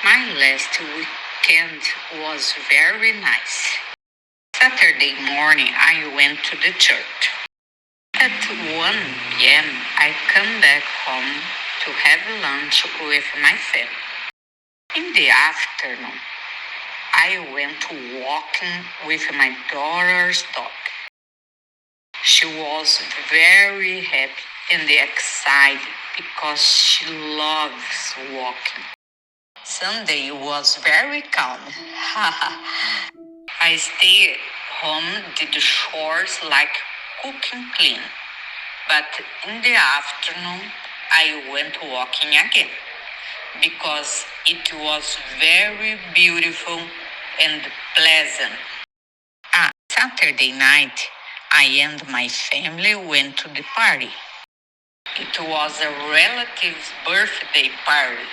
My last weekend was very nice. Saturday morning, I went to the church. At 1 p.m., I come back home to have lunch with my family. In the afternoon, I went walking with my daughter's dog. She was very happy and excited because she loves walking. Sunday was very calm. I stayed home, did chores like cooking, clean. But in the afternoon, I went walking again because it was very beautiful and pleasant. Saturday night, I and my family went to the party. It was a relative's birthday party.